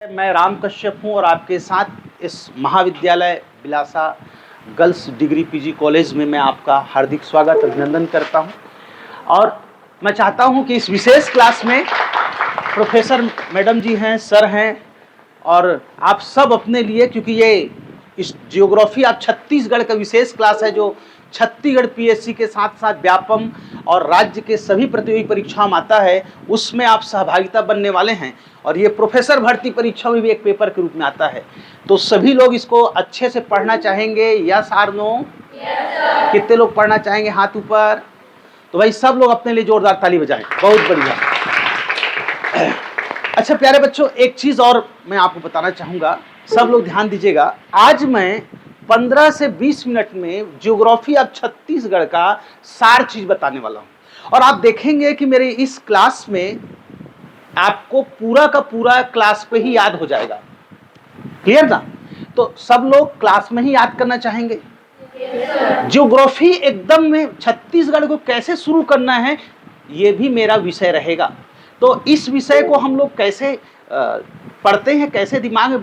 मैं राम कश्यप हूँ और आपके साथ इस महाविद्यालय Bilasa girls degree PG college में मैं आपका हार्दिक स्वागत अभिनंदन करता हूँ। और मैं चाहता हूँ कि इस विशेष क्लास में प्रोफेसर मैडम जी हैं, सर हैं, और आप सब अपने लिए, क्योंकि ये इस जियोग्राफी आप छत्तीसगढ़ का विशेष क्लास है जो छत्तीसगढ़ पीएससी के साथ साथ व्यापम और राज्य के सभी प्रतियोगी परीक्षाओं में आता है, उसमें आप सहभागिता बनने वाले हैं। और ये प्रोफेसर भर्ती परीक्षा में भी एक पेपर के रूप में आता है, तो सभी लोग इसको अच्छे से पढ़ना चाहेंगे। Yes or no? कितने लोग पढ़ना चाहेंगे? हाथ ऊपर। तो भाई सब लोग अपने लिए जोरदार ताली बजाएं। बहुत बढ़िया। अच्छा प्यारे बच्चों, एक चीज और मैं आपको बताना चाहूंगा, सब लोग ध्यान दीजिएगा। आज मैं 15 से 20 मिनट में ज्योग्राफी ऑफ छत्तीसगढ़ का सार चीज बताने वाला हूं, और आप देखेंगे कि मेरे इस क्लास में आपको पूरा का पूरा क्लास पे ही याद हो जाएगा। क्लियर ना? तो सब लोग क्लास में ही याद करना चाहेंगे। ज्योग्राफी एकदम में छत्तीसगढ़ को कैसे शुरू करना है, ये भी मेरा विषय रहेगा। तो इस विषय को हम लोग कैसे पढ़ते हैं, कैसे दिमाग में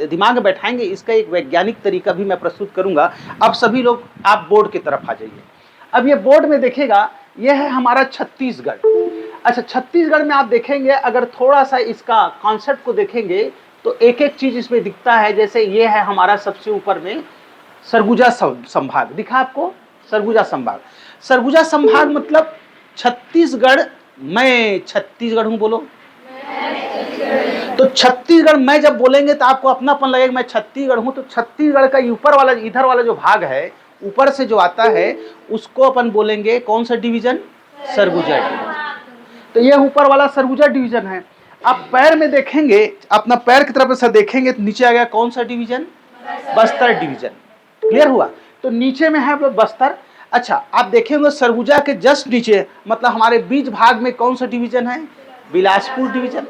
दिमाग में बैठाएंगे, इसका एक वैज्ञानिक तरीका भी मैं प्रस्तुत करूंगा। अब सभी लोग आप बोर्ड की तरफ आ जाइए। अब ये बोर्ड में देखिएगा, यह है हमारा छत्तीसगढ़। अच्छा, छत्तीसगढ़ में आप देखेंगे, अगर थोड़ा सा इसका कॉन्सेप्ट को देखेंगे तो एक एक चीज इसमें दिखता है। जैसे ये है हमारा सबसे ऊपर में सरगुजा संभाग, दिखा आपको? सरगुजा संभाग। सरगुजा संभाग मतलब छत्तीसगढ़। मैं छत्तीसगढ़ हूं, बोलो। तो छत्तीसगढ़ मैं जब बोलेंगे तो आपको अपनापन लगेगा, मैं छत्तीसगढ़ हूं। तो छत्तीसगढ़ का ऊपर वाला, इधर वाला जो भाग है, ऊपर से जो आता है, उसको अपन बोलेंगे कौन सा डिवीजन? सरगुजा डिवीजन। तो ये ऊपर वाला सरगुजा डिवीजन है। आप पैर में देखेंगे, अपना पैर की तरफ से देखेंगे तो नीचे आ गया कौन सा डिवीजन? बस्तर डिवीजन। क्लियर हुआ? तो नीचे में है बस्तर। अच्छा, आप देखेंगे सरगुजा के जस्ट नीचे, मतलब हमारे बीच भाग में कौन सा डिवीजन है? बिलासपुर डिवीजन।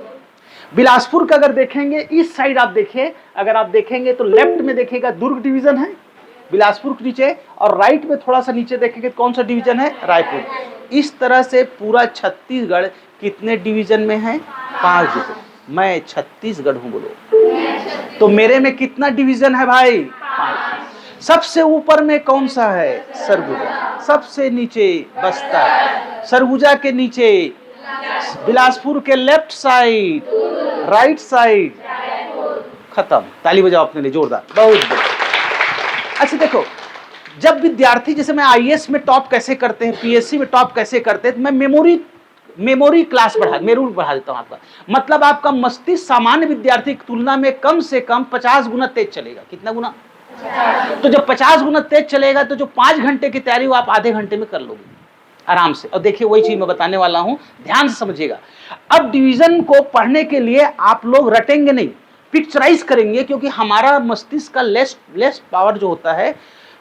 बिलासपुर का अगर देखेंगे इस साइड, आप देखिए, अगर आप देखेंगे तो लेफ्ट में देखिएगा दुर्ग डिवीजन है बिलासपुर के नीचे, और राइट में थोड़ा सा नीचे देखेंगे कौन सा डिवीजन है? रायपुर। इस तरह से पूरा छत्तीसगढ़ कितने डिवीजन में है? 5 डिवीजन। मैं छत्तीसगढ़ हूं, बोलो। तो मेरे में कितना डिवीजन है भाई? 5। सबसे ऊपर में कौन सा है? सरगुजा। सबसे नीचे बस्तर। सरगुजा के नीचे बिलासपुर के लेफ्ट साइड, राइट साइड, खत्म। ताली बजाओ अपने लिए जोरदार। बहुत बढ़िया। अच्छा देखो, जब विद्यार्थी, जैसे मैं आईएएस में टॉप कैसे करते हैं, पीएससी में टॉप कैसे करते हैं, तो मैं मेमोरी क्लास बढ़ा देता हूं आपका। मतलब आपका मस्तिष्क सामान्य विद्यार्थी की तुलना में कम से कम 50 गुना तेज चलेगा। कितना गुना? तो जब 50 गुना तेज चलेगा तो जो 5 घंटे की तैयारी वो आप आधे घंटे में कर लोगे आराम से। और देखिए वही चीज मैं बताने वाला हूं, ध्यान से समझिएगा। अब डिवीजन को पढ़ने के लिए आप लोग रटेंगे नहीं, पिक्चराइज करेंगे, क्योंकि हमारा मस्तिष्क का लेस पावर जो होता है,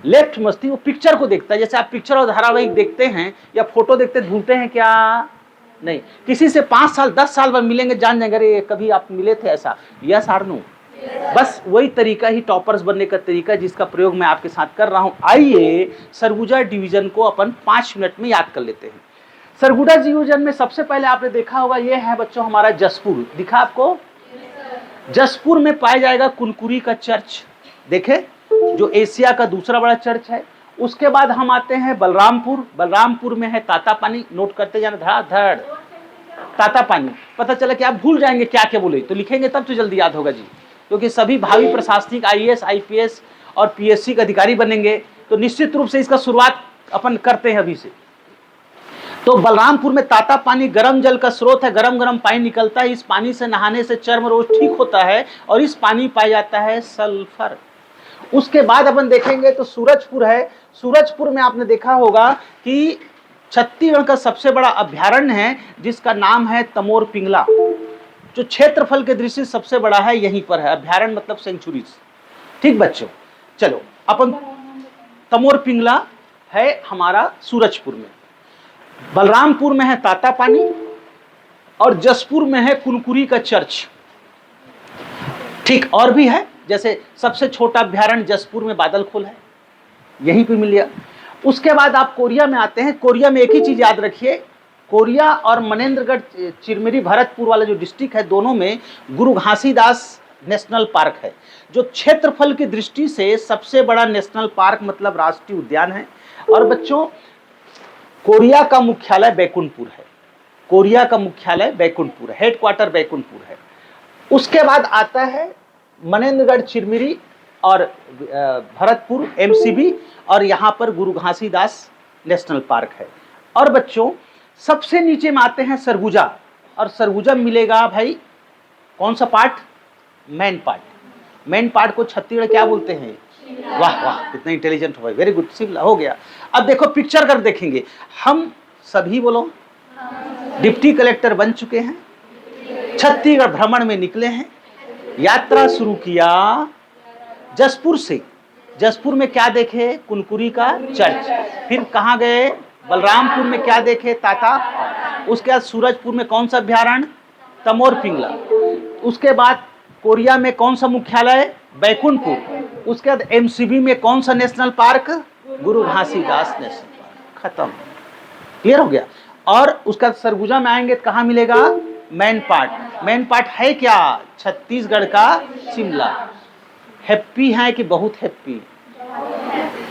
लेफ्ट मस्तिष्क, वो पिक्चर को देखता है। जैसे आप पिक्चर और धारावाहिक देखते हैं या फोटो देखते भूलते हैं क्या? नहीं। किसी से 5 साल 10 साल बाद मिलेंगे, जान जाएंगे अरे कभी आप मिले थे ऐसा। Yes or no? बस वही तरीका ही टॉपर्स बनने का तरीका, जिसका प्रयोग मैं आपके साथ कर रहा हूं। आइए सरगुजा डिवीजन को अपन 5 मिनट में याद कर लेते हैं। सरगुजा डिवीजन में सबसे पहले आपने देखा होगा, ये है बच्चों हमारा जसपुर। दिखा आपको? जसपुर में पाया जाएगा कुनकुरी का चर्च, देखे, जो एशिया का दूसरा बड़ा चर्च है। उसके बाद हम आते हैं बलरामपुर। बलरामपुर में है तातापानी। नोट करते जाना, धड़ाधड़ तातापानी। पता चला कि आप भूल जाएंगे क्या क्या बोले, तो लिखेंगे तब तो जल्दी याद होगा जी, क्योंकि सभी भावी प्रशासनिक आईएएस आईपीएस और पीएससी का अधिकारी बनेंगे, तो निश्चित रूप से इसका शुरुआत अपन करते हैं अभी से। तो बलरामपुर में तातापानी गर्म जल का स्रोत है, गरम गरम पानी निकलता है। इस पानी से नहाने से चर्म रोग ठीक होता है, और इस पानी पाया जाता है सल्फर। उसके बाद अपन देखेंगे तो सूरजपुर है। सूरजपुर में आपने देखा होगा कि छत्तीसगढ़ का सबसे बड़ा अभ्यारण्य है, जिसका नाम है तमोर पिंगला, जो क्षेत्रफल के दृष्टि से सबसे बड़ा है, यहीं पर है। अभ्यारण्य मतलब सेंचुरीज। ठीक बच्चों, चलो अपन, तमोर पिंगला है हमारा सूरजपुर में, बलरामपुर में है तातापानी, और जसपुर में है कुनकुरी का चर्च। ठीक, और भी है, जैसे सबसे छोटा अभ्यारण्य जसपुर में बादलखोल है, यहीं पे मिल गया। उसके बाद आप कोरिया में आते हैं। कोरिया में एक ही चीज याद रखिए, कोरिया और मनेंद्रगढ़ चिरमिरी भरतपुर वाला जो डिस्ट्रिक्ट है, दोनों में गुरु घासीदास नेशनल पार्क है, जो क्षेत्रफल की दृष्टि से सबसे बड़ा नेशनल पार्क मतलब राष्ट्रीय उद्यान है। और बच्चों, कोरिया का मुख्यालय बैकुंठपुर है, कोरिया का मुख्यालय बैकुंठपुर है, हेडक्वार्टर बैकुंठपुर है। उसके बाद आता है मनेंद्रगढ़ चिरमिरी और भरतपुर एमसीबी, और यहाँ पर गुरु घासीदास नेशनल पार्क है। और बच्चों, सबसे नीचे में आते हैं सरगुजा, और सरगुजा मिलेगा भाई कौन सा part? Main part. Main part को छत्तीसगढ़ क्या बोलते हैं? वाह वाह, कितना इंटेलिजेंट हो भाई, वेरी गुड, शिमला हो गया। अब देखो पिक्चर कर देखेंगे हम सभी, बोलो। डिप्टी कलेक्टर बन चुके हैं, छत्तीसगढ़ भ्रमण में निकले हैं, यात्रा शुरू किया जसपुर से। जसपुर में क्या देखे? कुनकुरी का चर्च। फिर कहाँ गए? बलरामपुर में क्या देखे? ताता। उसके बाद सूरजपुर में कौन सा अभ्यारण्य? तमोर पिंगला। उसके बाद कोरिया में कौन सा मुख्यालय? बैकुंठपुर। उसके बाद एमसीबी में कौन सा नेशनल पार्क? गुरु घासीदास नेशनल पार्क। खत्म, क्लियर हो गया। और उसका सरगुजा में आएंगे तो कहाँ मिलेगा? Main part. मेन पार्ट है क्या? छत्तीसगढ़ का शिमला। हैप्पी है कि बहुत हैप्पी?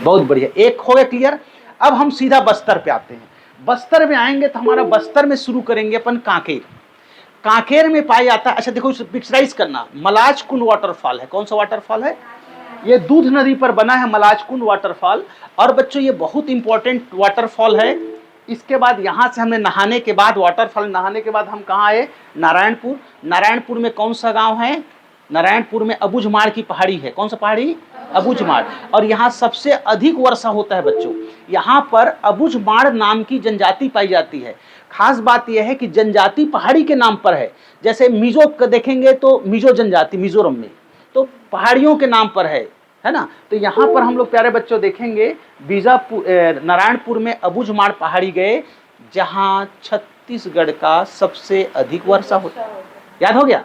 बहुत बढ़िया, एक हो गया क्लियर। अब हम सीधा बस्तर पे आते हैं। बस्तर में आएंगे तो हमारा बस्तर में शुरू करेंगे अपन कांकेर। कांकेर में पाया जाता है, अच्छा देखो इसे पिक्चराइज करना, मलाज कुंड वाटरफॉल है। कौन सा वाटरफॉल है? ये दूध नदी पर बना है मलाज कुंड वाटरफॉल। और बच्चों, ये बहुत इंपॉर्टेंट वाटरफॉल है। इसके बाद यहाँ से हमने नहाने के बाद, वाटरफॉल नहाने के बाद हम कहाँ आए? नारायणपुर। नारायणपुर में कौन सा गांव है? नारायणपुर में अबुझमाड़ की पहाड़ी है। कौन सा पहाड़ी? अबुझमाड़। और यहाँ सबसे अधिक वर्षा होता है बच्चों। यहाँ पर अबुझमाड़ नाम की जनजाति पाई जाती है। खास बात यह है कि जनजाति पहाड़ी के नाम पर है। जैसे मिजो का देखेंगे तो मिजो जनजाति मिजोरम में, तो पहाड़ियों के नाम पर है ना। तो यहाँ पर हम लोग प्यारे बच्चों देखेंगे बीजापुर, नारायणपुर में अबुझमाड़ पहाड़ी गए, जहाँ छत्तीसगढ़ का सबसे अधिक वर्षा होता है। याद हो गया।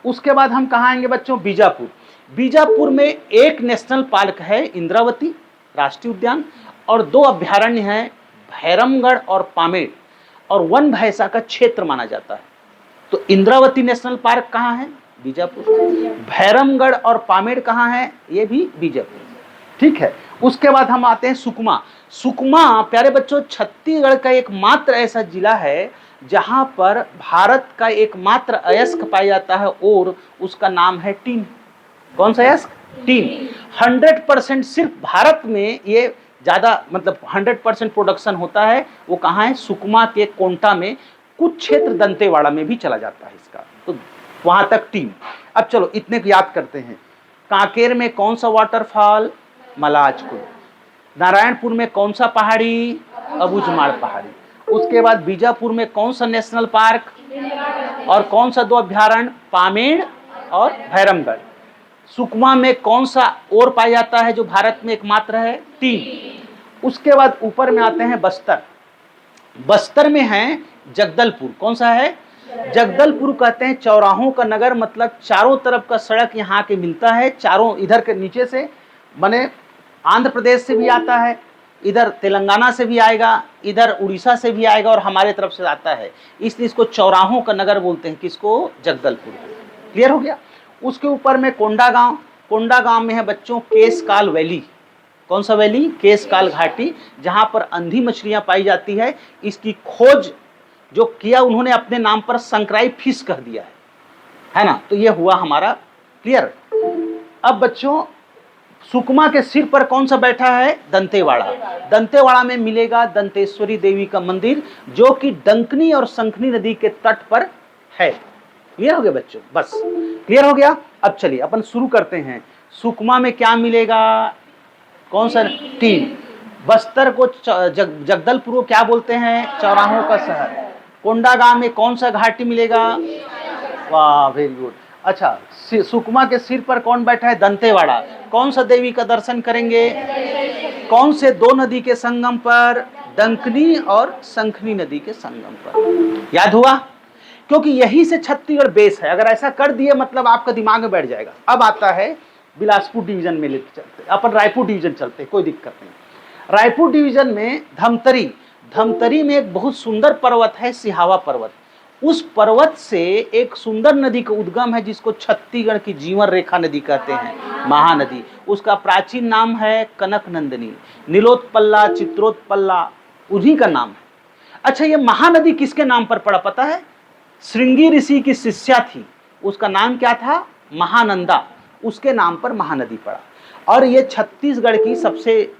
उसके बाद हम कहाँ आएंगे बच्चों? बीजापुर। बीजापुर में एक नेशनल पार्क है, इंद्रावती राष्ट्रीय उद्यान, और दो अभ्यारण्य हैं, भैरमगढ़ और पामेड़, और वन भैंसा का क्षेत्र माना जाता है। तो इंद्रावती नेशनल पार्क कहाँ है? बीजापुर। भैरमगढ़ और पामेड़ कहाँ है? ये भी बीजापुर। ठीक है। उसके बाद हम आते हैं सुकमा। सुकमा प्यारे बच्चों छत्तीसगढ़ का एकमात्र ऐसा जिला है जहां पर भारत का एकमात्र अयस्क पाया जाता है, और उसका नाम है टीन। कौन सा अयस्क? टीन। 100% सिर्फ भारत में ये ज़्यादा, मतलब 100% प्रोडक्शन होता है। वो कहाँ है? सुकमा के कोंटा में। कुछ क्षेत्र दंतेवाड़ा में भी चला जाता है इसका, तो वहाँ तक टीम। अब चलो इतने को याद करते हैं। कांकेर में कौन सा वाटरफॉल? मलाज कुंड। नारायणपुर में कौन सा पहाड़ी? अबुझमाड़ पहाड़ी। उसके बाद बीजापुर में कौन सा नेशनल पार्क और कौन सा दो अभ्यारण्य? पामेड़ और भैरमगढ़। सुकमा में कौन सा और पाया जाता है जो भारत में एकमात्र है? टीन। उसके बाद ऊपर में आते हैं बस्तर। बस्तर में है जगदलपुर। कौन सा है? जगदलपुर कहते हैं चौराहों का नगर, मतलब चारों तरफ का सड़क यहाँ के मिलता है। चारों इधर के नीचे से बने, आंध्र प्रदेश से भी आता है, इधर तेलंगाना से भी आएगा, इधर उड़ीसा से भी आएगा, और हमारे तरफ से आता है, इसलिए इसको चौराहों का नगर बोलते हैं। किसको? जगदलपुर। क्लियर हो गया। उसके ऊपर में कोंडागांव। कोंडागांव में है बच्चों केशकाल वैली। कौन सा वैली? केशकाल घाटी, जहां पर अंधी मछलियां पाई जाती है। इसकी खोज जो किया उन्होंने अपने नाम पर संक्राई फिश कह दिया है ना। तो ये हुआ हमारा क्लियर। अब बच्चों सुकमा के सिर पर कौन सा बैठा है? दंतेवाड़ा। दंतेवाड़ा में मिलेगा दंतेश्वरी देवी का मंदिर, जो कि डंकनी और शंखनी नदी के तट पर है। क्लियर हो गया बच्चों? बस क्लियर हो गया। अब चलिए अपन शुरू करते हैं। सुकमा में क्या मिलेगा? कौन सा? टीन। बस्तर को जगदलपुर को क्या बोलते हैं? चौराहों का शहर। कोंडागांव में कौन सा घाटी मिलेगा? वाह, वेरी गुड। अच्छा, सुकमा के सिर पर कौन बैठा है? दंतेवाड़ा। कौन सा देवी का दर्शन करेंगे? कौन से दो नदी के संगम पर? डंकनी और शंखनी नदी के संगम पर। याद हुआ? क्योंकि यही से छत्तीसगढ़ बेस है। अगर ऐसा कर दिए मतलब आपका दिमाग में बैठ जाएगा। अब आता है बिलासपुर डिवीजन में लेके चलते, अपन रायपुर डिवीजन चलते, कोई दिक्कत नहीं। रायपुर डिवीजन में धमतरी। धमतरी में एक बहुत सुंदर पर्वत है सिहावा पर्वत। उस पर्वत से एक सुंदर नदी का उद्गम है जिसको छत्तीसगढ़ की जीवन रेखा नदी कहते हैं, महानदी। उसका प्राचीन नाम है कनक नंदिनी, नीलोत्पल्ला, चित्रोत्पल्ला उन्हीं का नाम है। अच्छा, ये महानदी किसके नाम पर पड़ा पता है? श्रृंगी ऋषि की शिष्या थी, उसका नाम क्या था? महानंदा, उसके नाम पर महानदी पड़ा। और ये छत्तीसगढ़ की सबसे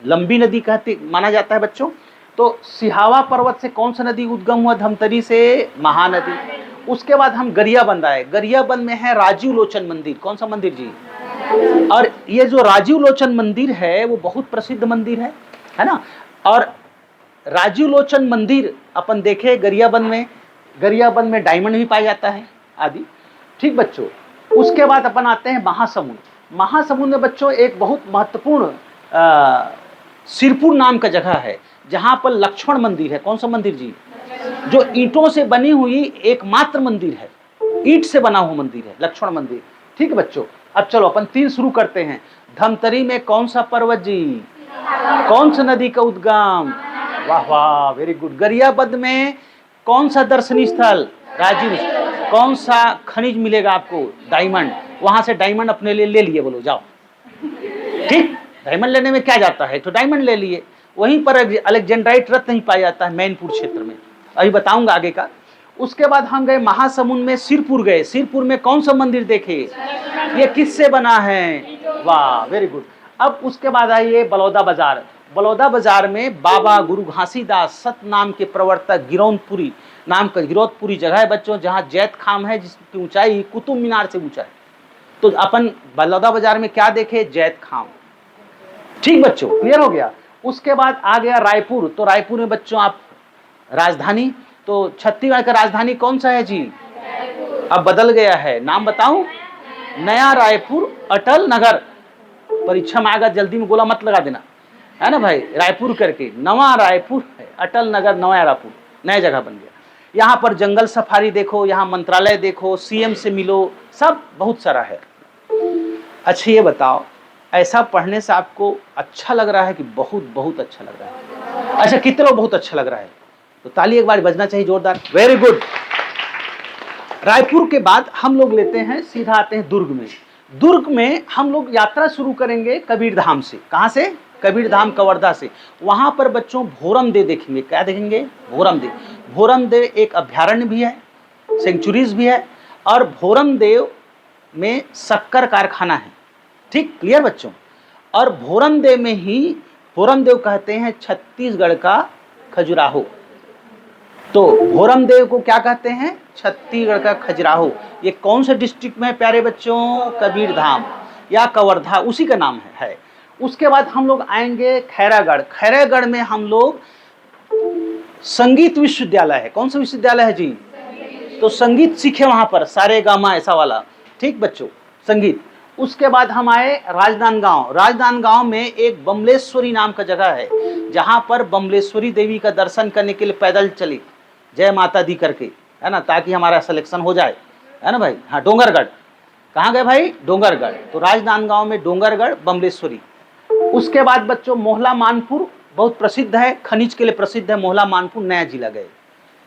लंबी नदी कहते माना जाता है बच्चों। तो सिहावा पर्वत से कौन सा नदी उद्गम हुआ? धमतरी से महानदी। उसके बाद हम गरियाबंद आए। गरियाबंद में है राजीव लोचन मंदिर। कौन सा मंदिर जी? और ये जो राजीव लोचन मंदिर है वो बहुत प्रसिद्ध मंदिर है ना। और राजीव लोचन मंदिर अपन देखे गरियाबंद में डायमंड भी पाया जाता है आदि। ठीक बच्चों, उसके बाद अपन आते हैं महासमुंद। महासमुंद में बच्चों एक बहुत महत्वपूर्ण सिरपुर नाम का जगह है जहां पर लक्ष्मण मंदिर है। कौन सा मंदिर जी? जो ईंटों से बनी हुई एकमात्र मंदिर है, ईंट से बना हुआ मंदिर है, लक्ष्मण मंदिर। ठीक है बच्चों, अब चलो अपन 3 शुरू करते हैं। धमतरी में कौन सा पर्वत जी? कौन सा नदी का उद्गम? वाह वाह, वेरी गुड। गरियाबंद में कौन सा दर्शनीय स्थल? राजीव। कौन सा खनिज मिलेगा आपको? डायमंड। वहां से डायमंड अपने लिए ले लिए, बोलो जाओ। ठीक, डायमंड लेने में क्या जाता है, तो डायमंड ले लिए। वहीं पर अलेक्जेंड्राइट रत्न नहीं पाया जाता है मैनपुर क्षेत्र में, अभी बताऊंगा आगे का। उसके बाद हम गए महासमुंद में, सिरपुर गए। सिरपुर में कौन सा मंदिर देखे? ये किससे बना है? वाह, वेरी गुड। अब उसके बाद आइए बलौदा बाजार। बलौदा बाजार में बाबा गुरु घासीदास सत नाम के प्रवर्तक गिरौदपुरी नाम का गिरौदपुरी जगह है बच्चों, जहाँ जैत खाम है जिसकी ऊंचाई कुतुब मीनार से ऊंचा है। तो अपन बलौदा बाजार में क्या देखे? जैत खाम। ठीक बच्चों, क्लियर हो गया। उसके बाद आ गया रायपुर। तो रायपुर में बच्चों आप राजधानी, तो छत्तीसगढ़ का राजधानी कौन सा है जी? अब बदल गया है, नाम बताऊं? नया रायपुर अटल नगर। परीक्षा में आएगा, जल्दी में गोला मत लगा देना, है ना भाई। रायपुर करके नवा रायपुर है, अटल नगर नया रायपुर, नया जगह बन गया। यहाँ पर जंगल सफारी देखो, यहाँ मंत्रालय देखो, सीएम से मिलो, सब बहुत सारा है। अच्छा ये बताओ, ऐसा पढ़ने से आपको अच्छा लग रहा है कि बहुत बहुत अच्छा लग रहा है? अच्छा, कितने लोग बहुत अच्छा लग रहा है? तो ताली एक बार बजना चाहिए जोरदार। Very good. रायपुर के बाद हम लोग लेते हैं, सीधा आते हैं दुर्ग में। दुर्ग में हम लोग यात्रा शुरू करेंगे कबीरधाम से। कहाँ से? कबीरधाम कवर्धा से। वहां पर बच्चों भोरम देव देखेंगे। क्या देखेंगे? भोरम देव। भोरम देव एक अभ्यारण्य भी है, सेंचुरीज भी है, और भोरम देव में शक्कर कारखाना है। ठीक, क्लियर बच्चों। और भोरम देव में ही, भोरम देव कहते हैं छत्तीसगढ़ का खजुराहो। तो भोरम देव को क्या कहते हैं? छत्तीसगढ़ का खजुराहो। ये कौन से डिस्ट्रिक्ट में है प्यारे बच्चों? कबीरधाम या कवर्धा, उसी का नाम है। उसके बाद हम लोग आएंगे खैरागढ़। खैरागढ़ में हम लोग संगीत विश्वविद्यालय है। कौन सा विश्वविद्यालय है जी? तो संगीत सीखे वहां पर, सारे गामा ऐसा वाला। ठीक बच्चों, संगीत। उसके बाद हम आए राजनांदगांव। राजनांदगांव में एक बमलेश्वरी नाम का जगह है जहां पर बमलेश्वरी देवी का दर्शन करने के लिए पैदल चले, जय माता दी करके, है ना, ताकि हमारा सिलेक्शन हो जाए, है ना भाई। हाँ, डोंगरगढ़। कहाँ गए भाई? डोंगरगढ़। तो राजनांदगांव में डोंगरगढ़, बमलेश्वरी। उसके बाद बच्चों मोहला मानपुर बहुत प्रसिद्ध है, खनिज के लिए प्रसिद्ध है मोहला मानपुर, नया जिला गए।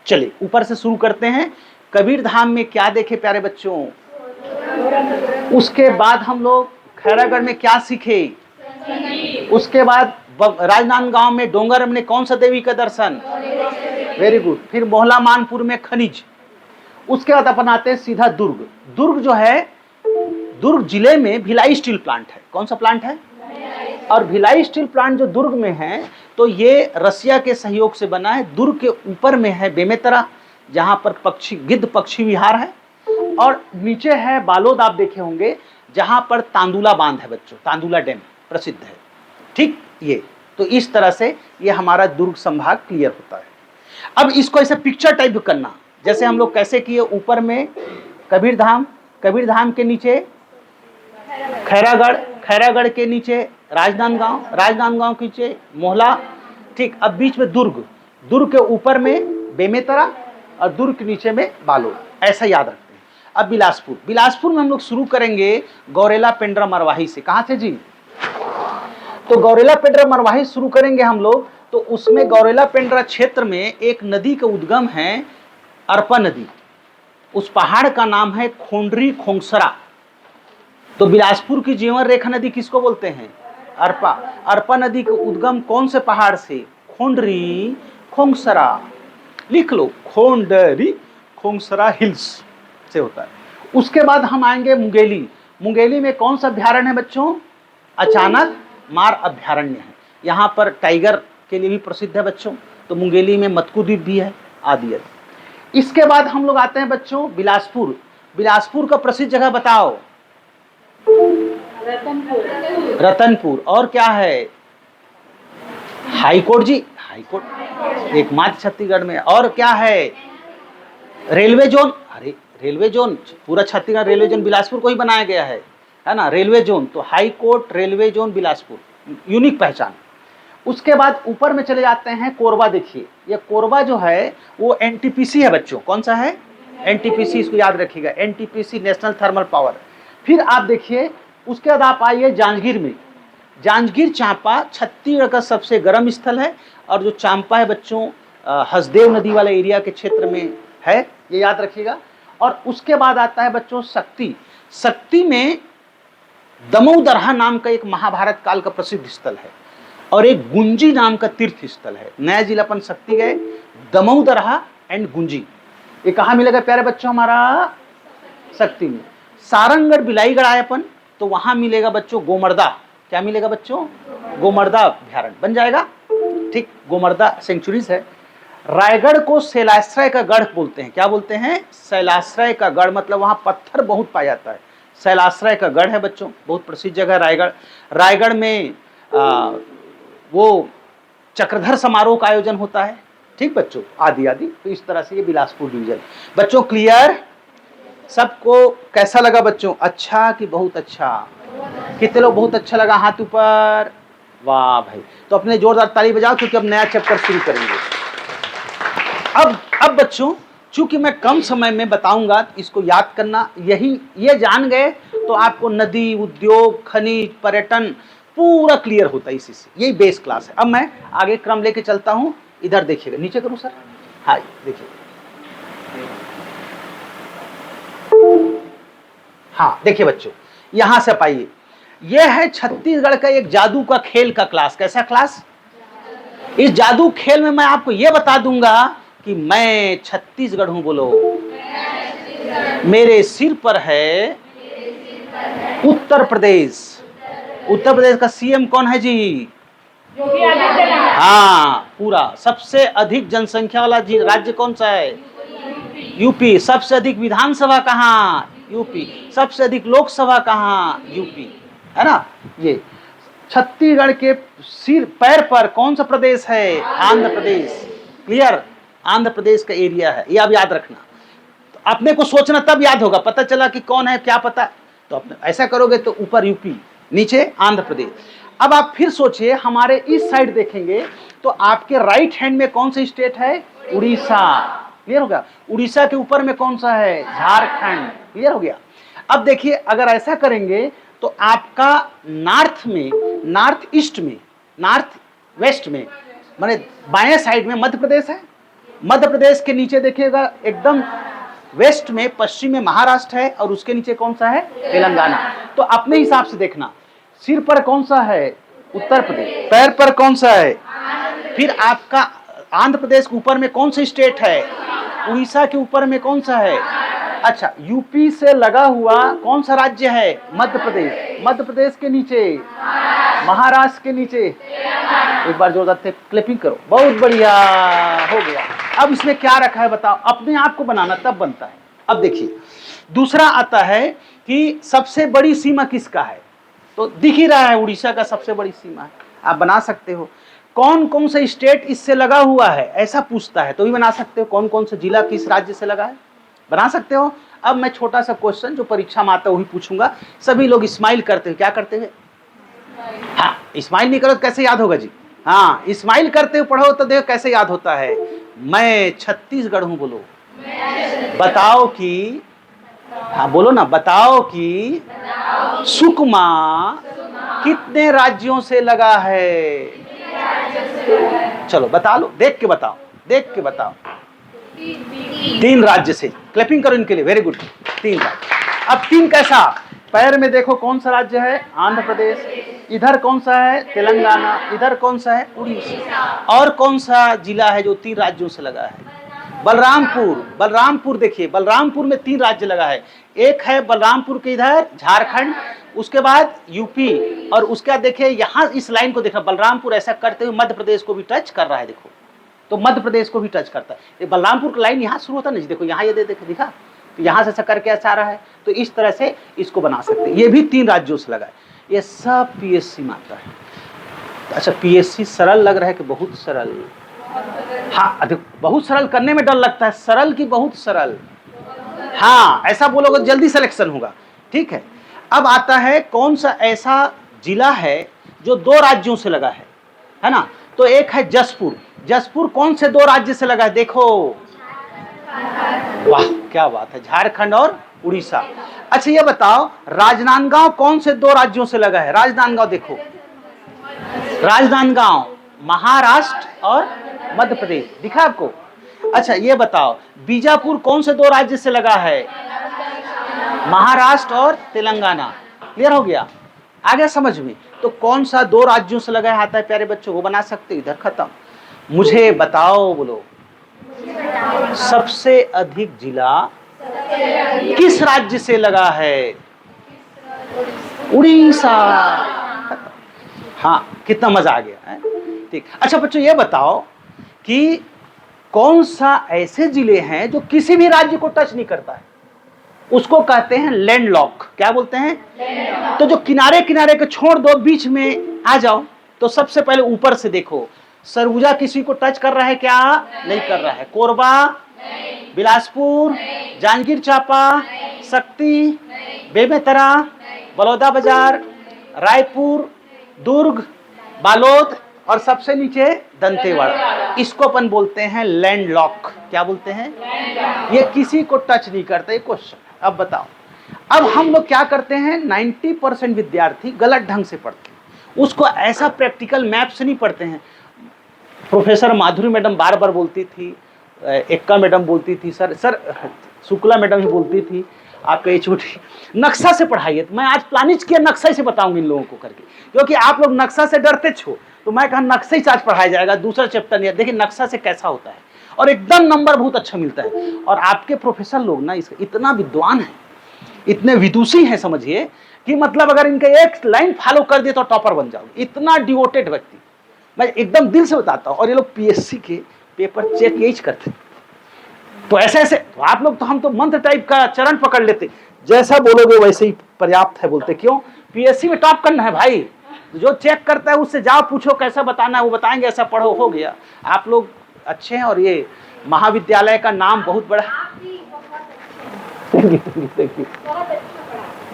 चलिए ऊपर से शुरू करते हैं। कबीरधाम में क्या देखे प्यारे बच्चों? उसके बाद हम लोग खैरागढ़ में क्या सीखे? उसके बाद राजनांदगांव में डोंगर में कौन सा देवी का दर्शन? Very good. फिर मोहला मानपुर में खनिज। उसके बाद अपन आते हैं सीधा दुर्ग। दुर्ग जो है, दुर्ग जिले में भिलाई स्टील प्लांट है। कौन सा प्लांट है? और भिलाई स्टील प्लांट जो दुर्ग में है, तो ये रसिया के सहयोग से बना है। दुर्ग के ऊपर में है बेमेतरा, जहां पर गिद्ध पक्षी विहार है, और नीचे है बालोद, आप देखे होंगे, जहां पर तांदुला बांध है बच्चों, तांदुला डैम प्रसिद्ध है। ठीक, ये तो इस तरह से ये हमारा दुर्ग संभाग क्लियर होता है। अब इसको ऐसे पिक्चर टाइप करना, जैसे हम लोग कैसे किए, ऊपर में कबीरधाम, कबीरधाम के नीचे खैरागढ़, खैरागढ़ के नीचे राजनांदगांव, राजनांदगांव के नीचे मोहला। ठीक, अब बीच में दुर्ग, दुर्ग के ऊपर में बेमेतरा, और दुर्ग के नीचे में बालोद, ऐसा याद रखते हैं। अब बिलासपुर, बिलासपुर में हम लोग शुरू करेंगे गौरेला पेंड्रा मरवाही से। कहाँ से जी? तो गौरेला पेंड्रा मरवाही शुरू करेंगे हम लोग। तो उसमें गौरेला पेंड्रा क्षेत्र में एक नदी का उद्गम है, अरपा नदी। उस पहाड़ का नाम है खोंडरी खोंगसरा। तो बिलासपुर की जीवन रेखा नदी किसको बोलते हैं? अरपा। अरपा नदी का उद्गम कौन से पहाड़ से? खोंडरी खोंगसरा। लिख लो, खोंडरी खोंगसरा हिल्स से होता है। उसके बाद हम आएंगे मुंगेली। मुंगेली में कौन सा अभ्यारण्य है बच्चों? अचानक मार अभ्यारण्य है। यहाँ पर टाइगर के लिए भी प्रसिद्ध है बच्चों। तो मुंगेली में मत्कू द्वीप भी है, आदि। इसके बाद हम लोग आते हैं बच्चों बिलासपुर। बिलासपुर का प्रसिद्ध जगह बताओ। रतनपुर। और क्या है? हाईकोर्ट जी, हाईकोर्ट एकमात्र छत्तीसगढ़ में। और क्या है? Railway zone. अरे रेलवे जोन, पूरा छत्तीसगढ़ रेलवे जोन बिलासपुर को ही बनाया गया है ना, रेलवे जोन। तो high court railway zone Bilaspur, unique पहचान। उसके बाद ऊपर में चले जाते हैं कोरबा। देखिए ये कोरबा जो है वो एनटीपीसी है बच्चों। कौन सा है? एनटीपीसी, इसको याद रखिएगा, एनटीपीसी नेशनल थर्मल पावर। फिर आप देखिए उसके बाद आप आइए जांजगीर में। जांजगीर चांपा छत्तीसगढ़ का सबसे गर्म स्थल है। और जो चांपा है बच्चों हसदेव नदी वाले एरिया के क्षेत्र में है, ये याद रखिएगा। और उसके बाद आता है बच्चों शक्ति। शक्ति में दमोदरहा नाम का एक महाभारत काल का प्रसिद्ध स्थल है और एक गुंजी नाम का तीर्थ स्थल है। नया जिला अपन शक्ति गए, दमोदरहा एंड गुंजी। ये कहाँ मिलेगा प्यारे बच्चों? हमारा शक्ति में। सारंगगढ़ बिलाईगढ़ आए अपन तो वहां मिलेगा बच्चों गोमर्दा। क्या मिलेगा बच्चों? गोमर्दा अभ्यारण्य बन जाएगा। ठीक, गोमर्दा सेंचुरीज है। रायगढ़ को शैलाश्रय का गढ़ बोलते हैं। क्या बोलते हैं? शैलाश्रय का गढ़, मतलब वहां पत्थर बहुत पाया जाता है। शैलाश्रय का गढ़ है बच्चों, बहुत प्रसिद्ध जगह रायगढ़। रायगढ़ में वो चक्रधर समारोह का आयोजन होता है। ठीक बच्चों, आदि आदि। तो इस तरह से ये बिलासपुर डिवीजन। बच्चों क्लियर? सबको कैसा लगा बच्चों? अच्छा कि बहुत अच्छा? कितने लोग बहुत अच्छा लगा? हाथ ऊपर। वाह भाई, तो अपने जोरदार ताली बजाओ क्योंकि अब नया चैप्टर शुरू करेंगे। अब बच्चों चूंकि मैं कम समय में बताऊंगा, इसको याद करना। ये जान गए तो आपको नदी, उद्योग, खनिज, पर्यटन पूरा क्लियर होता है इसी से। यही बेस क्लास है। अब मैं आगे क्रम लेके चलता हूं। इधर देखिएगा, नीचे करूं सर? हाँ देखिए, हाँ देखिए बच्चों, यहां से पाइए। यह है छत्तीसगढ़ का एक जादू का खेल का क्लास। कैसा क्लास? इस जादू खेल में मैं आपको यह बता दूंगा कि मैं छत्तीसगढ़ हूं। बोलो, मेरे सिर पर है उत्तर प्रदेश। उत्तर प्रदेश का सीएम कौन है जी? योगी आदित्यनाथ। हाँ, पूरा सबसे अधिक जनसंख्या वाला राज्य कौन सा है? यूपी। सबसे अधिक विधानसभा कहाँ? यूपी। सबसे अधिक लोकसभा कहाँ? यूपी, है ना। ये छत्तीसगढ़ के सिर पैर पर कौन सा प्रदेश है? आंध्र प्रदेश। क्लियर? आंध्र प्रदेश का एरिया है, ये आप याद रखना। तो अपने को सोचना तब याद होगा, पता चला कि कौन है क्या पता। तो अपने ऐसा करोगे तो ऊपर यूपी, नीचे आंध्र प्रदेश। अब आप फिर सोचिए, हमारे इस साइड देखेंगे तो आपके राइट हैंड में कौन सा स्टेट है? उड़ीसा। क्लियर हो गया? उड़ीसा के ऊपर में कौन सा है? झारखंड। क्लियर हो गया? अब देखिए, अगर ऐसा करेंगे तो आपका नॉर्थ में, नॉर्थ ईस्ट में, नॉर्थ वेस्ट में, माने बाएं साइड में मध्य प्रदेश है। मध्य प्रदेश के नीचे देखिएगा एकदम वेस्ट में, पश्चिम में महाराष्ट्र है और उसके नीचे कौन सा है? तेलंगाना। तो अपने हिसाब से देखना, सिर पर कौन सा है? उत्तर प्रदेश। पैर पर कौन सा है? फिर आपका आंध्र प्रदेश के ऊपर में कौन सा स्टेट है? उड़ीसा के ऊपर में कौन सा है? अच्छा, यूपी से लगा हुआ कौन सा राज्य है? मध्य प्रदेश। मध्य प्रदेश के नीचे महाराष्ट्र के नीचे। एक बार जोरदार से क्लिपिंग करो। बहुत बढ़िया, हो गया। अब इसमें क्या रखा है बताओ? अपने आप को बनाना तब बनता है। अब देखिए, दूसरा आता है कि सबसे बड़ी सीमा किसका है? तो दिख ही रहा है, उड़ीसा का सबसे बड़ी सीमा है। आप बना सकते हो। कौन कौन सा स्टेट इससे लगा हुआ है, ऐसा पूछता है तो भी बना सकते हो। कौन कौन सा जिला किस राज्य से लगा है, बना सकते हो। अब मैं छोटा सा क्वेश्चन जो परीक्षा में आता है वही पूछूंगा। सभी लोग स्माइल करते हैं, क्या करते हैं? हाँ, स्माइल नहीं करो तो कैसे याद होगा जी? हाँ, स्माइल करते हुए पढ़ो तो देखो कैसे याद होता है। मैं छत्तीसगढ़ हूं। बोलो, बताओ कि, हाँ बोलो ना, बताओ कि सुकमा कितने राज्यों से लगा है? चलो बता लो, देख के बताओ, देख के बताओ। 3 राज्य से क्लैपिंग करो इनके लिए, वेरी गुड। 3 राज्य। अब 3 कैसा? पैर में देखो कौन सा राज्य है? आंध्र प्रदेश। इधर कौन सा है? तेलंगाना। इधर कौन सा है? उड़ीसा। और कौन सा जिला है जो 3 राज्यों से लगा है? बलरामपुर। बलरामपुर देखिए, बलरामपुर में 3 राज्य लगा है। एक है बलरामपुर के इधर झारखंड, उसके बाद यूपी, और उसके बाद देखिए यहाँ इस लाइन को देखा, बलरामपुर ऐसा करते हुए मध्य प्रदेश को भी टच कर रहा है। देखो तो मध्य प्रदेश को भी टच करता है। ये बलरामपुर की लाइन यहाँ शुरू होता है ना, देखो यहाँ ये देखो दिखा, तो यहाँ से ऐसा करके ऐसा आ रहा है। तो इस तरह से इसको बना सकते हैं। ये भी 3 राज्यों से लगा है। ये सब पीएससी में आता है। अच्छा, पीएससी सरल लग रहा है कि बहुत सरल? हाँ, बहुत सरल करने में डर लगता है, सरल की बहुत सरल। हाँ, ऐसा बोलोगे तो जल्दी सिलेक्शन होगा। ठीक है, अब आता है कौन सा ऐसा जिला है जो 2 राज्यों से लगा है ना? तो एक है जसपुर। जसपुर कौन से 2 राज्य से लगा है? देखो, वाह क्या बात है, झारखंड और उड़ीसा। अच्छा ये बताओ, राजनांदगांव कौन से 2 राज्यों से लगा है? राजनांदगांव देखो, राजनांदगांव महाराष्ट्र और मध्य प्रदेश, दिखा आपको? अच्छा ये बताओ, बीजापुर कौन से 2 राज्य से लगा है? महाराष्ट्र और तेलंगाना। क्लियर हो गया? आ गया समझ में? तो कौन सा 2 राज्यों से लगा है आता है प्यारे बच्चों, वो बना सकते। इधर खत्म। मुझे बताओ, बोलो, सबसे अधिक जिला किस राज्य से लगा है? उड़ीसा। हाँ, कितना मजा आ गया है। ठीक। अच्छा बच्चों ये बताओ कि कौन सा ऐसे जिले हैं जो किसी भी राज्य को टच नहीं करता है? उसको कहते हैं लैंडलॉक। क्या बोलते हैं? तो जो किनारे किनारे के छोड़ दो, बीच में आ जाओ। तो सबसे पहले ऊपर से देखो, सरगुजा किसी को टच कर रहा है क्या? नहीं कर रहा है। कोरबा, बिलासपुर, जांजगीर चांपा, शक्ति, बेमेतरा, बलौदाबाजार, रायपुर, दुर्ग, बालोद और सबसे नीचे दंतेवाड़ा। इसको अपन बोलते हैं लैंडलॉक। क्या बोलते हैं? ये किसी को टच नहीं करते। क्वेश्चन अब बताओ, अब हम लोग क्या करते हैं, 90% विद्यार्थी गलत ढंग से पढ़ते हैं। उसको ऐसा प्रैक्टिकल मैप से नहीं पढ़ते हैं। प्रोफेसर माधुरी मैडम बार बार बोलती थी, एक्का मैडम बोलती थी, सर शुक्ला मैडम ही बोलती थी, आप कहीं छोटी नक्शा से पढ़ाइए। तो मैं आज प्लानिज किया नक्शा से बताऊंगी इन लोगों को करके, क्योंकि आप लोग नक्शा से डरते छो। तो मैं कहा नक्शा ही आज पढ़ाया जाएगा, दूसरा चैप्टर नहीं है। देखिए नक्शा से कैसा होता है, और एकदम नंबर बहुत अच्छा मिलता है। और आपके प्रोफेसर लोग ना इतना विद्वान है, इतने विदुषी हैं, समझिए कि मतलब अगर इनका एक लाइन फॉलो कर दिए तो टॉपर बन जाओगे। इतना डिवोटेड व्यक्ति, मैं एकदम दिल से बताता हूँ। और ये लोग पीएससी के पेपर चेक यही करते। तो ऐसे तो आप लोग तो, हम तो मंत्र टाइप का चरण पकड़ लेते, जैसा बोलोगे वैसे ही पर्याप्त है बोलते। क्यों? पीएससी में टॉप करना है भाई। जो चेक करता है उससे जाओ पूछो कैसा बताना है, वो बताएंगे ऐसा पढ़ो, हो गया। आप लोग अच्छे हैं और ये महाविद्यालय का नाम बहुत बड़ा।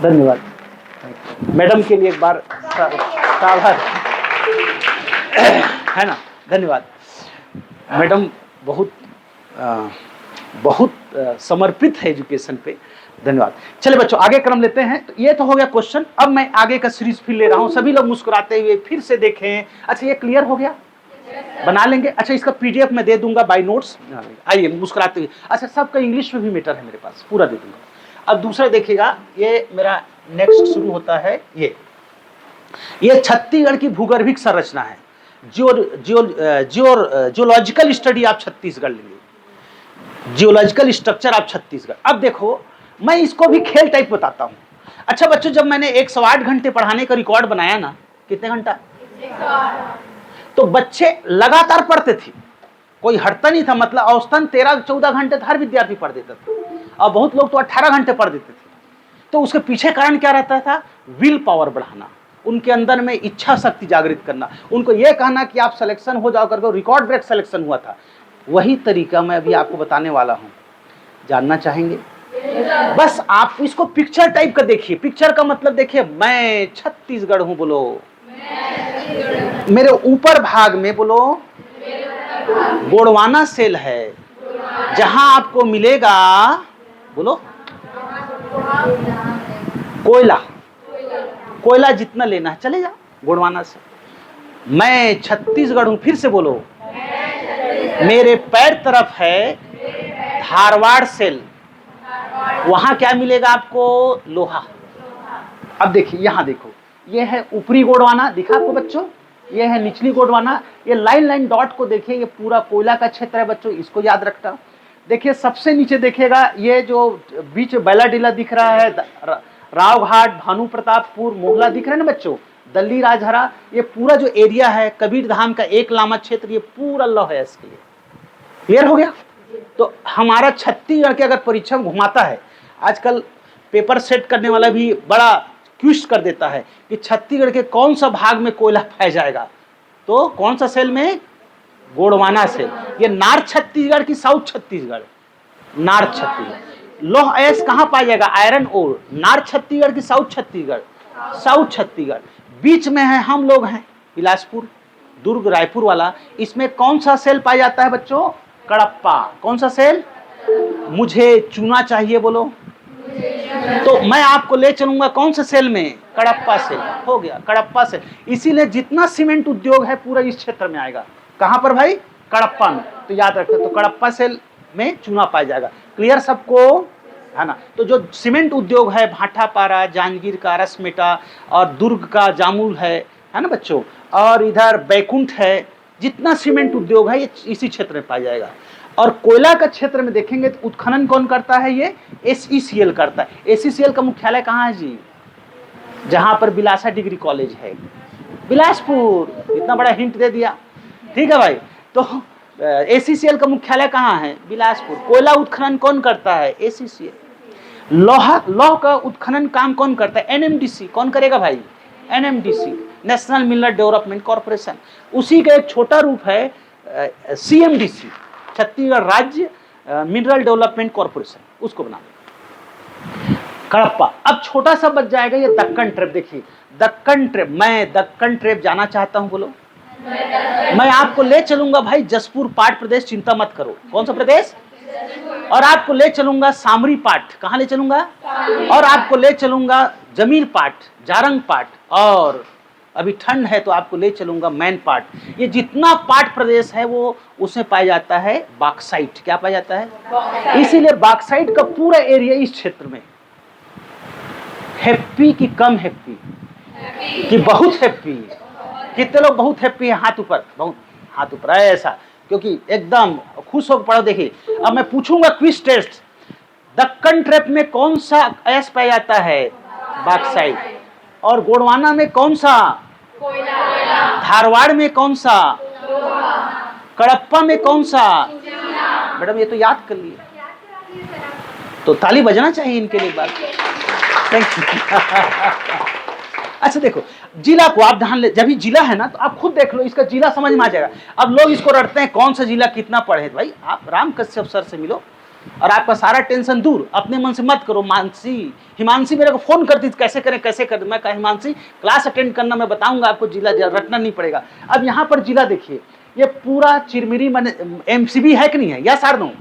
धन्यवाद मैडम के लिए एक बार सावधान है ना। धन्यवाद मैडम, बहुत समर्पित है एजुकेशन पे। धन्यवाद। चलिए बच्चों आगे क्रम लेते हैं। तो ये तो हो गया क्वेश्चन। अब मैं आगे का सीरीज फिर ले रहा हूं, सभी लोग मुस्कुराते हुए फिर से देखें। अच्छा ये क्लियर हो गया? बना लेंगे। अच्छा इसका पीडीएफ मैं दे दूंगा बाय नोट्स। आइए मुस्कुराते हुए। अच्छा सबका इंग्लिश में भी मीटर है मेरे पास, पूरा दे दूंगा। अब दूसरा देखिएगा, ये मेरा नेक्स्ट शुरू होता है। ये छत्तीसगढ़ की भूगर्भिक संरचना है। जियोलॉजिकल स्टडी आप छत्तीसगढ़ लेंगे, जियोलॉजिकल स्ट्रक्चर आप छत्तीसगढ़। अब देखो मैं इसको भी खेल टाइप बताता हूं। अच्छा बच्चों, जब मैंने 108 घंटे पढ़ाने का रिकॉर्ड बनाया ना, कितने घंटा, तो बच्चे लगातार पढ़ते थे, कोई हटता नहीं था। मतलब औसतन 13-14 घंटे हर विद्यार्थी पढ़ देता था, और बहुत लोग तो 18 घंटे पढ़ देते थे। तो उसके पीछे कारण क्या रहता था? विल पावर बढ़ाना, उनके अंदर में इच्छा शक्ति जागृत करना, उनको यह कहना कि आप सिलेक्शन हो जाओ करके। रिकॉर्ड ब्रेक सिलेक्शन हुआ था। वही तरीका मैं अभी आपको बताने वाला हूं। जानना चाहेंगे? बस आप इसको पिक्चर टाइप का देखिए। पिक्चर का मतलब देखिए, मैं छत्तीसगढ़ हूं, बोलो मेरे ऊपर भाग में बोलो गोंडवाना सेल है, जहां आपको मिलेगा बोलो कोयला जितना लेना है चले जा गोंडवाना से। मैं छत्तीसगढ़ हूं, फिर से बोलो मेरे पैर तरफ है धारवाड़ सेल, वहां क्या मिलेगा आपको? लोहा। अब देखिए यहां देखो, ये है ऊपरी गोंडवाना, दिखा आपको बच्चों, ये है निचली गोंडवाना। ये लाइन लाइन डॉट को देखिए, ये पूरा कोयला का क्षेत्र है बच्चों, इसको याद रखना। देखिए सबसे नीचे देखिएगा, ये जो बीच बैलाडीला दिख रहा है, रावघाट, भानु प्रतापपुर, मोहला दिख रहा है ना बच्चों, दल्ली राजहरा, ये पूरा जो एरिया है कबीर धाम का एक लामा क्षेत्र, ये पूरा लौ है इसके लिए। क्लियर हो गया? तो हमारा छत्तीसगढ़ के अगर परीक्षा में घुमाता है, आजकल पेपर सेट करने वाला भी बड़ा क्विज कर देता है कि छत्तीसगढ़ के कौन सा भाग में कोयला पाया जाएगा, तो कौन सा सेल में? गोंडवाना सेल। ये नॉर्थ छत्तीसगढ़ की साउथ छत्तीसगढ़? नॉर्थ छत्तीसगढ़। लौह अयस्क कहाँ पाया जाएगा? Iron ore. नॉर्थ छत्तीसगढ़ की साउथ छत्तीसगढ़? साउथ छत्तीसगढ़। बीच में है हम लोग हैं बिलासपुर, दुर्ग, रायपुर वाला। इसमें कौन सा सेल पाया जाता है बच्चों? कड़प्पा। कौन सा सेल? मुझे चूना चाहिए, बोलो। तो मैं आपको ले चलूंगा कौन से सेल में? कड़प्पा सेल। हो गया, कड़प्पा सेल। इसीलिए जितना सीमेंट उद्योग है पूरा इस क्षेत्र में आएगा। कहां पर भाई? कड़प्पा में। तो याद रखें, तो कड़प्पा सेल में चूना पाया जाएगा। क्लियर सबको, है ना? तो जो सीमेंट उद्योग है, भाटापारा, जांजगीर का रसमेटा और दुर्ग का जामुल है ना बच्चों, और इधर बैकुंठ है, जितना सीमेंट उद्योग है ये इसी क्षेत्र में पाया जाएगा। और कोयला का क्षेत्र में देखेंगे तो उत्खनन कौन करता है? ये SECL करता है। SECL का मुख्यालय कहाँ है जी? जहां पर बिलासा डिग्री कॉलेज है, बिलासपुर। इतना बड़ा हिंट दे दिया, ठीक है भाई। तो SECL का मुख्यालय कहाँ है? बिलासपुर। कोयला उत्खनन कौन करता है? SECL। लौह का उत्खनन काम कौन करता है? NMDC। कौन करेगा भाई? NMDC, national mineral development corporation. उसी का एक छोटा रूप है CMDC, छत्तीसगढ़ राज्य मिनरल डेवलपमेंट कॉर्पोरेशन, उसको बना। कड़प्पा। अब छोटा सा बच जाएगा ये दक्कन ट्रेप। देखिए दक्कन ट्रेप, मैं दक्कन ट्रेप जाना चाहता हूं, बोलो। मैं आपको ले चलूंगा भाई जसपुर पाट प्रदेश, चिंता मत करो। कौन सा प्रदेश? और आपको ले चलूंगा सामरी पाट। कहां ले चलूंगा? और आपको ले चलूंगा जमीर पाट, जारंग पाट, और अभी ठंड है तो आपको ले चलूंगा मैन पाट। ये जितना पाट प्रदेश है वो उसमें पाया जाता है बॉक्साइट। क्या पाया जाता है? इसीलिए बॉक्साइट का पूरा एरिया इस क्षेत्र में। हैप्पी कि कम हैप्पी? कि बहुत हैप्पी? कितने लोग बहुत हैप्पी है? हाथ ऊपर, बहुत हाथ ऊपर है ऐसा, क्योंकि एकदम खुश होकर पढ़ो। देखिए अब मैं पूछूंगा क्विज टेस्ट, दक्कन ट्रेप में कौन सा अयस्क पाया जाता है? बॉक्साइट। और गोंडवाना में कौन सा? धारवाड़ में कौन सा? कड़प्पा में कौन सा? मैडम ये तो याद कर लिए, तो ताली बजना चाहिए इनके लिए बात। Thank you. अच्छा देखो, जिला को आप ध्यान ले, जब भी जिला है ना तो आप खुद देख लो, इसका जिला समझ में आ जाएगा। अब लोग इसको रटते हैं कौन सा जिला कितना पढ़े। भाई आप राम कश्यप सर से मिलो और आपका सारा टेंशन दूर। अपने मन से मत करो। हिमांशी मेरे को फोन करती थी कैसे करें कैसे करें। मैं कहा हिमांशी क्लास अटेंड करना, मैं बताऊंगा आपको, जिला रटना नहीं पड़ेगा। अब यहाँ पर जिला देखिए, ये पूरा चिरमिरी MCB है कि नहीं है? या सारनो?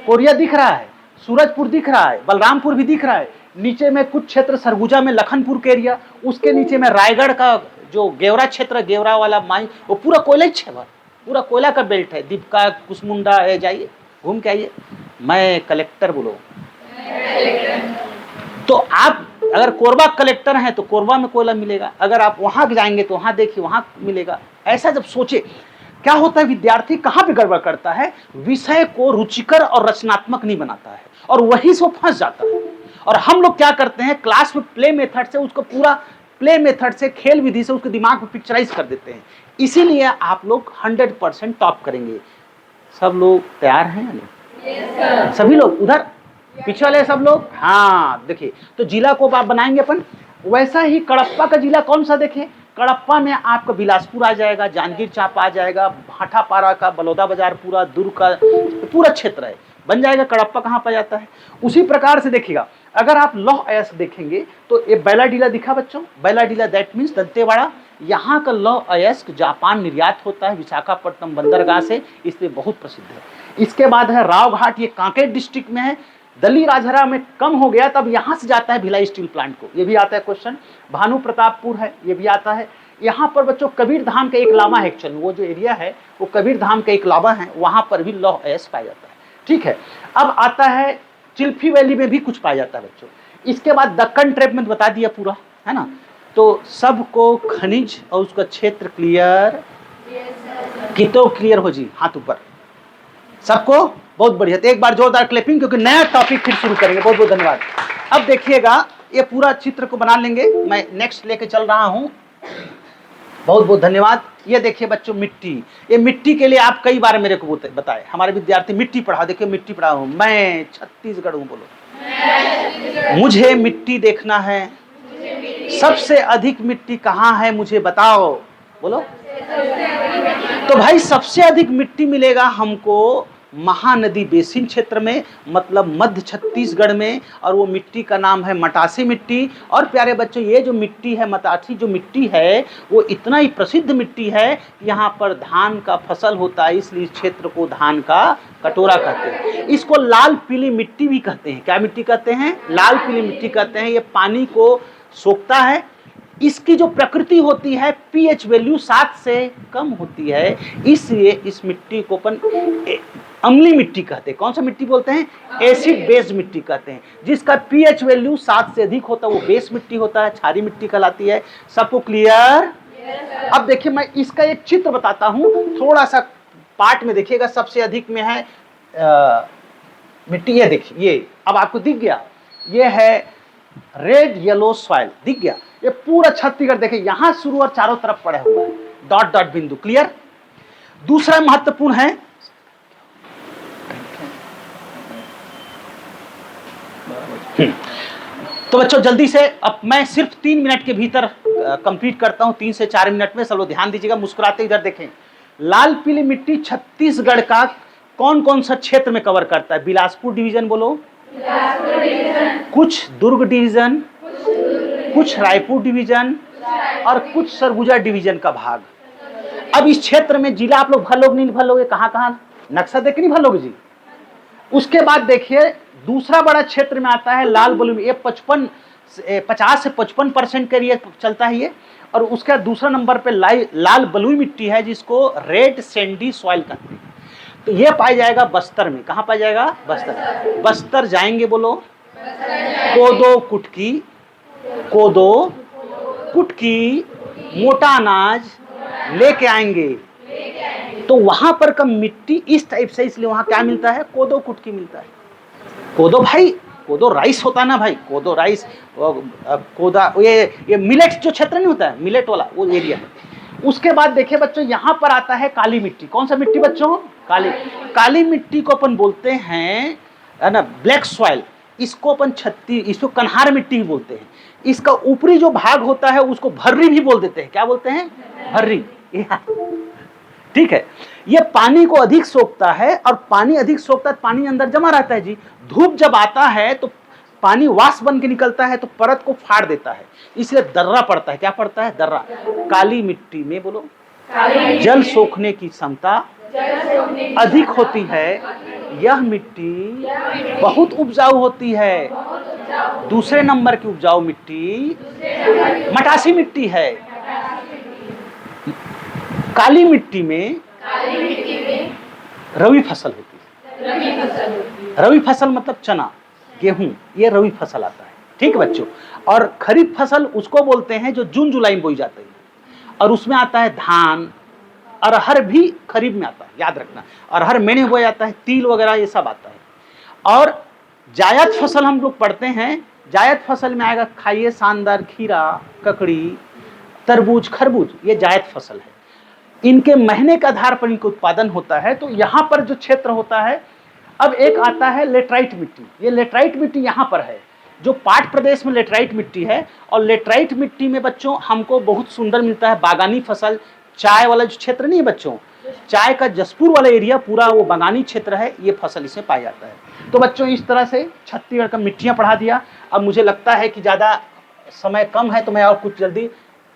कोरिया दिख रहा है, सूरजपुर दिख रहा है, बलरामपुर भी दिख रहा है। नीचे में कुछ क्षेत्र सरगुजा में लखनपुर के एरिया, उसके नीचे में रायगढ़ का जो गेवरा क्षेत्र, गेवरा वाला माई, वो पूरा कोयला ही क्षेत्र, पूरा कोयला का बेल्ट है। दीपका, कुसमुंडा है, जाइए घूम के आइए। मैं कलेक्टर, बोलो। तो आप अगर कोरबा कलेक्टर हैं तो कोरबा में कोयला मिलेगा, अगर आप वहां जाएंगे तो वहां देखिए वहां मिलेगा। ऐसा जब सोचे, क्या होता है विद्यार्थी कहां पे गड़बड़ करता है? विषय को रुचिकर और रचनात्मक नहीं बनाता है और वहीं से वो फंस जाता है। और हम लोग क्या करते हैं, क्लास में प्ले मेथड से उसको पूरा प्ले मेथड से, खेल विधि से उसके दिमाग में पिक्चराइज कर देते हैं। इसीलिए आप लोग 100% टॉप करेंगे। सब लोग तैयार हैं? yes, सभी लोग उधर पीछे वाले सब लोग? हाँ देखिए, तो जिला को आप बनाएंगे अपन। वैसा ही कड़प्पा का जिला कौन सा? देखिए कड़प्पा में आपका बिलासपुर आ जाएगा, जांजगीर चांपा आ जाएगा, भाटापारा का, बलौदा बाजार, पूरा दुर्ग का पूरा क्षेत्र है, बन जाएगा। कड़प्पा कहाँ पाया जाता है? उसी प्रकार से देखिएगा, अगर आप लौह अयस्क देखेंगे तो ये बैलाडीला दिखा बच्चों, बैलाडीला दैट मीन्स दंतेवाड़ा। यहाँ का लौह अयस्क जापान निर्यात होता है विशाखापट्टनम बंदरगाह से, इसलिए बहुत प्रसिद्ध है। इसके बाद है रावघाट, ये कांकेर डिस्ट्रिक्ट में है, दली राजहरा में कम हो गया तब यहां से जाता है भिलाई स्टील प्लांट को, ये भी आता है क्वेश्चन। भानु प्रतापपुर है, ये भी आता है। यहाँ पर बच्चों कबीर धाम का एक लावा है, एक्चुअली वो जो एरिया है वो कबीर धाम का एक लावा है, वहां पर भी लौह अयस्क पाया जाता है। ठीक है, अब आता है चिल्फी वैली में भी कुछ पाया जाता है बच्चों। इसके बाद दक्कन ट्रेप में बता दिया पूरा, है ना। तो सबको खनिज और उसका क्षेत्र क्लियर, कितो क्लियर हो जी, हाथ ऊपर सबको, बहुत बढ़िया। तो एक बार जोरदार क्लैपिंग, क्योंकि नया टॉपिक फिर शुरू करेंगे। बहुत बहुत धन्यवाद। अब देखिएगा ये पूरा चित्र को बना लेंगे, मैं नेक्स्ट लेके चल रहा हूं। बहुत बहुत धन्यवाद। ये देखिए बच्चों मिट्टी, ये मिट्टी के लिए आप कई बार मेरे को बताए, हमारे विद्यार्थी मिट्टी पढ़ा, देखिए मिट्टी पढ़ा हूं मैं, छत्तीसगढ़ हूं, बोलो मुझे मिट्टी देखना है, सबसे अधिक मिट्टी कहाँ है मुझे बताओ, बोलो। तो भाई सबसे अधिक मिट्टी मिलेगा हमको महानदी बेसिन क्षेत्र में, मतलब मध्य छत्तीसगढ़ में, और वो मिट्टी का नाम है मटासी मिट्टी। और प्यारे बच्चों ये जो मिट्टी है, मटासी जो मिट्टी है, वो इतना ही प्रसिद्ध मिट्टी है, यहाँ पर धान का फसल होता है, इसलिए इस क्षेत्र को धान का कटोरा कहते हैं। इसको लाल पीली मिट्टी भी कहते हैं। क्या मिट्टी कहते हैं? लाल पीली मिट्टी कहते हैं। ये पानी को सोखता है। इसकी जो प्रकृति होती है पीएच वैल्यू 7 से कम होती है, इसलिए इस मिट्टी को अपन अम्लीय मिट्टी कहते हैं। कौन सा मिट्टी बोलते हैं? एसिड बेस्ड मिट्टी कहते हैं। जिसका पीएच वैल्यू 7 से अधिक होता है वो बेस मिट्टी होता है, क्षारीय मिट्टी कहलाती है। सबको क्लियर? अब देखिए मैं इसका एक चित्र बताता हूं, थोड़ा सा पार्ट में देखिएगा। सबसे अधिक में है मिट्टी, ये देखिए, ये अब आपको दिख गया, ये है रेड येलो सॉइल, दिख गया। ये पूरा छत्तीसगढ़ देखिए, यहां शुरू और चारों तरफ पड़े हुआ है, डॉट डॉट बिंदु। क्लियर? दूसरा महत्वपूर्ण है, तो बच्चों जल्दी से, अब मैं सिर्फ 3 मिनट के भीतर कंप्लीट करता हूं, 3 से 4 मिनट में। सब लोग ध्यान दीजिएगा, मुस्कुराते इधर देखें। लाल पीली मिट्टी छत्तीसगढ़ का कौन कौन सा क्षेत्र में कवर करता है? बिलासपुर डिवीजन बोलो, कुछ दुर्ग डिवीजन, कुछ रायपुर डिवीजन, और कुछ सरगुजा डिवीजन का भाग। अब इस क्षेत्र में जिला आप लोग भर लोग नहीं भर लोगे, कहां कहां नक्शा देख नहीं भर लोगे जी। उसके बाद देखिए दूसरा बड़ा क्षेत्र में आता है लाल बलुई, ये 50 से 55% का एरिया चलता है ये। और उसका दूसरा नंबर पे लाल बलुई मिट्टी है, जिसको रेड सैंडी सॉइल कहते हैं। तो ये पाया जाएगा बस्तर में। कहाँ पाया जाएगा? बस्तर। बस्तर जाएंगे बोलो, कोदो कुटकी, कोदो कुटकी मोटा अनाज लेके आएंगे, तो वहां पर का मिट्टी इस टाइप से, इसलिए वहां क्या मिलता है? कोदो कुटकी मिलता है। कोदो भाई, कोदो राइस होता है ना भाई, कोदो राइस, कोदा, ये मिलेट जो क्षेत्र नहीं होता है, मिलेट वाला वो एरिया है। उसके बाद देखिए बच्चों यहाँ पर आता है काली मिट्टी। कौन सा मिट्टी बच्चों? काली मिट्टी को अपन बोलते हैं, है ना, ब्लैक सॉइल। इसको अपन इसको कन्हार मिट्टी भी बोलते हैं। इसका ऊपरी जो भाग होता है उसको भर्री भी बोल देते हैं। क्या बोलते हैं? भर्री। ठीक है, ये पानी को अधिक सोखता है, और पानी अधिक सोखता है, पानी अंदर जमा रहता है जी। धूप जब आता है तो पानी वाष्प बन के निकलता है, तो परत को फाड़ देता है, इसलिए दर्रा पड़ता है। क्या पड़ता है? दर्रा। काली मिट्टी में बोलो, जल सोखने की क्षमता अधिक होती है। यह मिट्टी बहुत उपजाऊ होती है। दूसरे नंबर की उपजाऊ मिट्टी मटासी मिट्टी है। काली मिट्टी में रबी फसल होती है। रबी फसल मतलब चना, गेहूं, ये रबी फसल आता है। ठीक है बच्चों। और खरीफ फसल उसको बोलते हैं जो जून जुलाई में बोई जाती है, और उसमें आता है धान। अरहर भी खरीफ में आता है, याद रखना। अरहर महीने बोया जाता है, तिल वगैरह ये सब आता है। और जायद फसल हम लोग पढ़ते हैं, जायद फसल में आएगा, खाइए शानदार, खीरा, ककड़ी, तरबूज, खरबूज, ये जायद फसल है। इनके महीने के आधार पर इनका उत्पादन होता है। तो यहाँ पर जो क्षेत्र होता है, अब एक आता है लेटराइट मिट्टी। ये लेटराइट मिट्टी यहाँ पर है, जो पाट प्रदेश में लेटराइट मिट्टी है। और लेटराइट मिट्टी में बच्चों हमको बहुत सुंदर मिलता है बागानी फसल। चाय वाला जो क्षेत्र नहीं है बच्चों, चाय का जसपुर वाला एरिया पूरा वो बागानी क्षेत्र है, ये फसल इसमें पाया जाता है। तो बच्चों इस तरह से छत्तीसगढ़ का मिट्टियाँ पढ़ा दिया। अब मुझे लगता है कि ज़्यादा समय कम है, तो मैं और कुछ जल्दी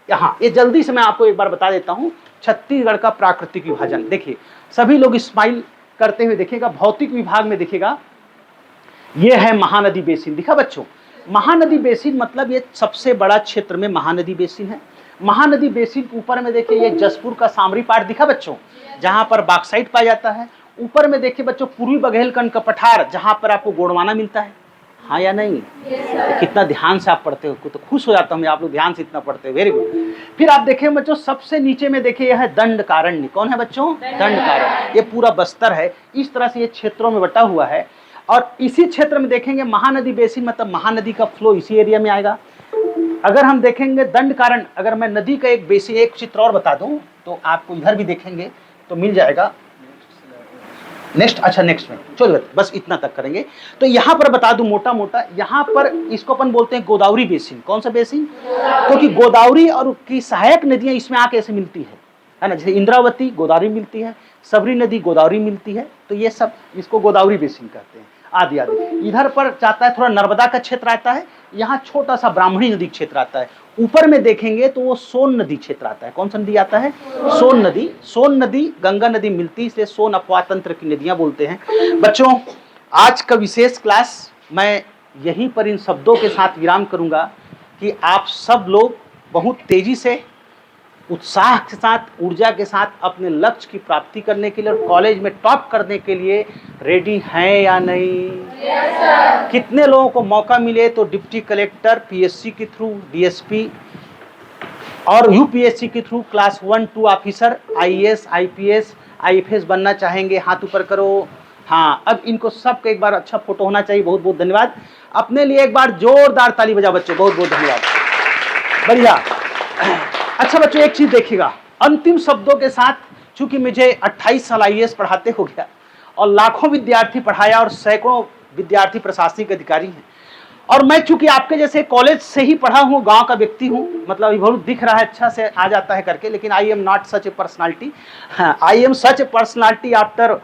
ये जल्दी से मैं आपको एक बार बता देता हूँ। छत्तीसगढ़ का प्राकृतिक विभाजन देखिए, सभी लोग स्माइल करते हुए देखिएगा। भौतिक विभाग में देखिएगा, ये है महानदी बेसिन, दिखा बच्चों। महानदी बेसिन मतलब ये सबसे बड़ा क्षेत्र में महानदी बेसिन है। महानदी बेसिन के ऊपर में देखिए ये जसपुर का सामरी पाट दिखा बच्चों, जहां पर बॉक्साइट पाया जाता है। ऊपर में देखिए बच्चों पूर्वी बघेलखंड का पठार, जहां पर आपको गोंडवाना मिलता है। हाँ या नहीं? तो कितना ध्यान से आप पढ़ते हो, तो खुश हो जाता हूँ मैं, आप लोग ध्यान से इतना पढ़ते हो, वेरी गुड। फिर आप देखें बच्चों सबसे नीचे में देखिए यह है दंडकारण्य। कौन है बच्चों? दंडकारण्य। ये पूरा बस्तर है, इस तरह से ये क्षेत्रों में बटा हुआ है। और इसी क्षेत्र में देखेंगे महानदी बेसिन मतलब महानदी का फ्लो इसी एरिया में आएगा। अगर हम देखेंगे दंडकारण्य, अगर मैं नदी का एक बेसिन, एक चित्र और बता दूं तो आपको इधर भी देखेंगे तो मिल जाएगा। नेक्स्ट, अच्छा नेक्स्ट में चलो बस इतना तक करेंगे। तो यहाँ पर बता दूं मोटा मोटा, यहाँ पर इसको अपन बोलते हैं गोदावरी बेसिन। कौन सा बेसिन? क्योंकि गोदावरी और की सहायक नदियां इसमें आके ऐसे मिलती है ना, जैसे इंद्रावती गोदावरी मिलती है, सबरी नदी गोदावरी मिलती है, तो ये सब इसको गोदावरी बेसिन कहते हैं। आदि आदि इधर पर जाता है, थोड़ा नर्मदा का क्षेत्र आता है, यहाँ छोटा सा ब्राह्मणी नदी क्षेत्र आता है। ऊपर में देखेंगे तो वो सोन नदी क्षेत्र आता है। कौन सा नदी आता है? सोन नदी। सोन नदी गंगा नदी मिलती, इसलिए सोन अपवाह तंत्र की नदियां बोलते हैं। बच्चों आज का विशेष क्लास मैं यहीं पर इन शब्दों के साथ विराम करूंगा कि आप सब लोग बहुत तेजी से, उत्साह के साथ, ऊर्जा के साथ अपने लक्ष्य की प्राप्ति करने के लिए और कॉलेज में टॉप करने के लिए रेडी हैं या नहीं? yes, कितने लोगों को मौका मिले तो डिप्टी कलेक्टर, पीएससी के थ्रू, डीएसपी और यूपीएससी के through class 1, 2 officer, IAS, IPS, IFS बनना चाहेंगे? हाथ ऊपर करो। हाँ, अब इनको सबका एक बार अच्छा फोटो होना चाहिए। बहुत बहुत धन्यवाद। अपने लिए एक बार जोरदार ताली बजाओ बच्चों, बहुत बहुत धन्यवाद, बढ़िया। अच्छा बच्चों एक चीज देखिएगा, अंतिम शब्दों के साथ, चूंकि मुझे 28 साल आईएएस पढ़ाते हो गया और लाखों विद्यार्थी पढ़ाया और सैकड़ों विद्यार्थी प्रशासनिक अधिकारी हैं, और मैं चूंकि आपके जैसे कॉलेज से ही पढ़ा हूँ, गांव का व्यक्ति हूँ, मतलब अभी बहुत दिख रहा है अच्छा से आ जाता है करके, लेकिन I am not such A personality. I am such A personality after